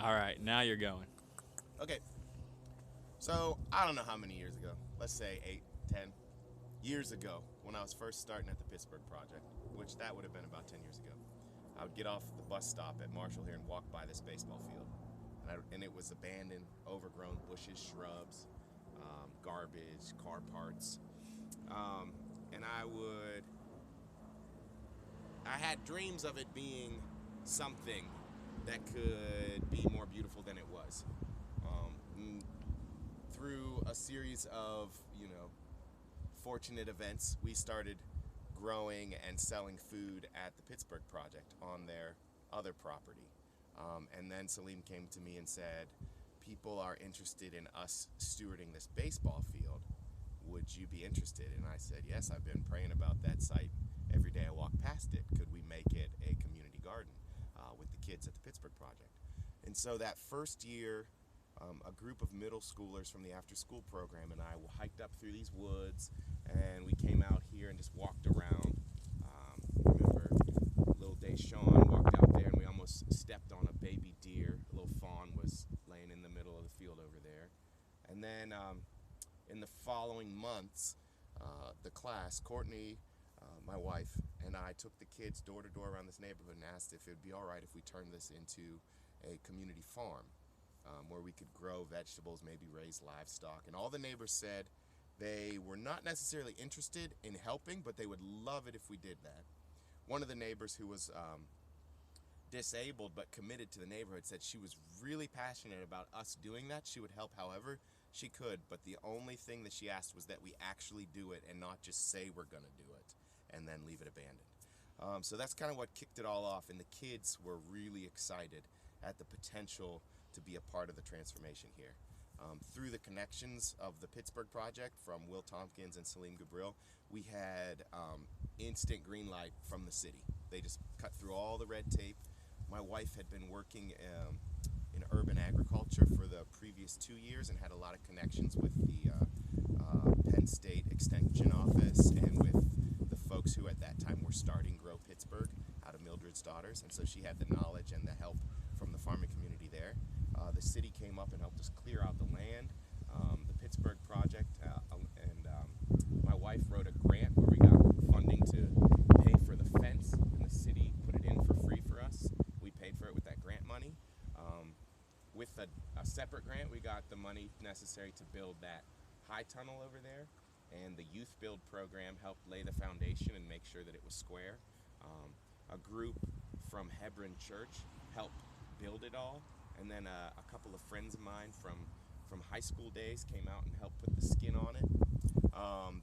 All right, now you're going. Okay, so I don't know how many years ago. Let's say 8, 10 years ago, when I was first starting at the Pittsburgh Project, which that would have been about 10 years ago. I would get off the bus stop at Marshall here and walk by this baseball field, and it was abandoned, overgrown bushes, shrubs, garbage, car parts, and I had dreams of it being something that could be more beautiful than it was. Through a series of, fortunate events, we started growing and selling food at the Pittsburgh Project on their other property. And then Salim came to me and said, people are interested in us stewarding this baseball field. Would you be interested? And I said, yes, I've been praying about that site every day I walk past it. Could we make it a community garden with the kids at the Pittsburgh Project? And so that first year, a group of middle schoolers from the after school program and I hiked up through these woods, and we came out here and just walked around. Remember, little Deshawn walked out there and we almost stepped on a baby deer. A little fawn was laying in the middle of the field over there. And then in the following months, the class, Courtney, my wife, and I took the kids door to door around this neighborhood and asked if it would be all right if we turned this into a community farm where we could grow vegetables, maybe raise livestock. And all the neighbors said they were not necessarily interested in helping, but they would love it if we did that. One of the neighbors who was disabled but committed to the neighborhood said she was really passionate about us doing that. She would help however she could, but the only thing that she asked was that we actually do it and not just say we're going to do it and then leave it abandoned. So that's kind of what kicked it all off, and the kids were really excited at the potential to be a part of the transformation here. Through the connections of the Pittsburgh Project from Will Tompkins and Salim Gabriel, we had instant green light from the city. They just cut through all the red tape. My wife had been working in urban agriculture for the previous 2 years and had a lot of connections with the Penn State Extension Office and with the folks who at that time were starting Grow Pittsburgh out of Mildred's Daughters, and so she had the knowledge and the help from the farming community there. The city came up and helped us clear out the land. The Pittsburgh Project and my wife wrote a grant where we got funding to pay for the fence, and the city put it in for free for us. We paid for it with that grant money. With a separate grant, we got the money necessary to build that high tunnel over there, and the Youth Build program helped lay the foundation and make sure that it was square. A group from Hebron Church helped build it all, and then a couple of friends of mine from high school days came out and helped put the skin on it.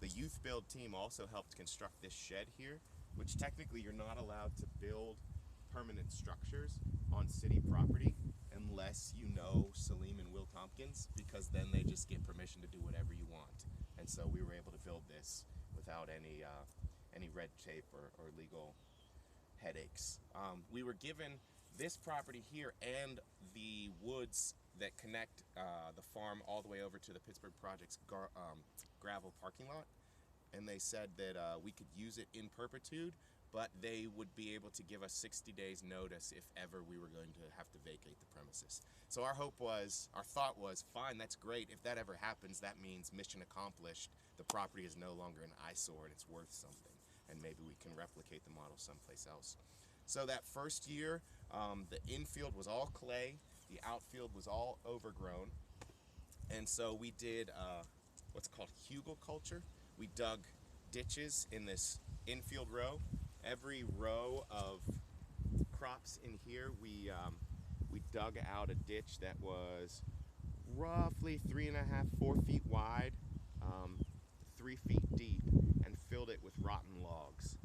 The Youth Build team also helped construct this shed here, which technically you're not allowed to build permanent structures on city property unless you know Salim and Will Tompkins, because then they just get permission to do whatever you want. And so we were able to build this without any red tape or legal headaches. We were given this property here and the woods that connect the farm all the way over to the Pittsburgh Project's gravel parking lot, and they said that we could use it in perpetuity, but they would be able to give us 60 days notice if ever we were going to have to vacate the premises. So our thought was, fine, that's great. If that ever happens, that means mission accomplished. The property is no longer an eyesore and it's worth something, and maybe we can replicate the model someplace else. So that first year, the infield was all clay, the outfield was all overgrown, and so we did what's called hugelkultur. We dug ditches in this infield row. Every row of crops in here, we dug out a ditch that was roughly 3.5, 4 feet wide, 3 feet deep, and filled it with rotten logs,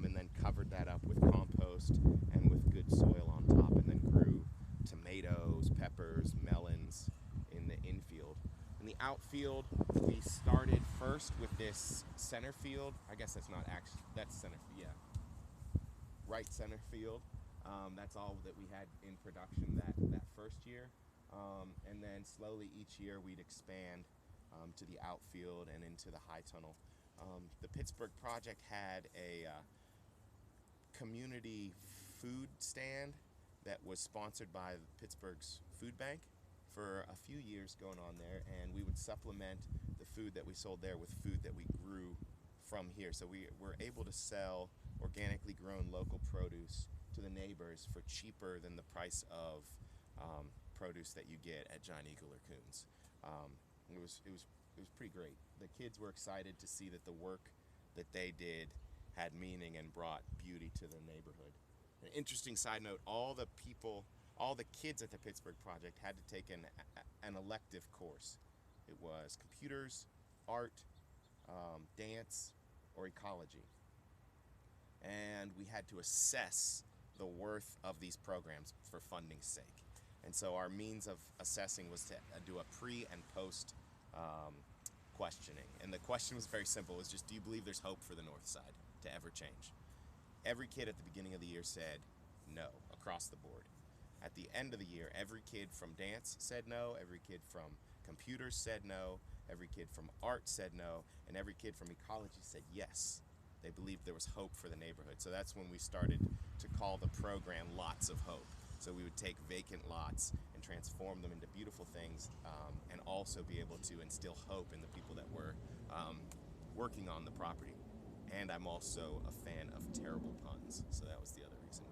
and then covered that up with compost and with good soil on top, and then grew tomatoes, peppers, melons in the infield. In the outfield, we started first with this center field. I guess that's not actually, that's center, yeah. Right center field. That's all that we had in production that first year. And then slowly each year we'd expand to the outfield and into the high tunnel. The Pittsburgh Project had a community food stand that was sponsored by Pittsburgh's food bank for a few years going on there, and we would supplement the food that we sold there with food that we grew from here. So we were able to sell organically grown local produce to the neighbors for cheaper than the price of produce that you get at Giant Eagle or Coons. It was pretty great. The kids were excited to see that the work that they did had meaning and brought beauty to the neighborhood. An interesting side note, all the kids at the Pittsburgh Project had to take an elective course. It was computers, art, dance, or ecology. And we had to assess the worth of these programs for funding's sake. And so our means of assessing was to do a pre and post questioning. And the question was very simple. It was just, do you believe there's hope for the North Side to ever change? Every kid at the beginning of the year said no, across the board. At the end of the year, every kid from dance said no, every kid from computers said no, every kid from art said no, and every kid from ecology said yes. They believed there was hope for the neighborhood. So that's when we started to call the program Lots of Hope. So we would take vacant lots and transform them into beautiful things, and also be able to instill hope in the people that were working on the property. And I'm also a fan of terrible puns, so that was the other reason.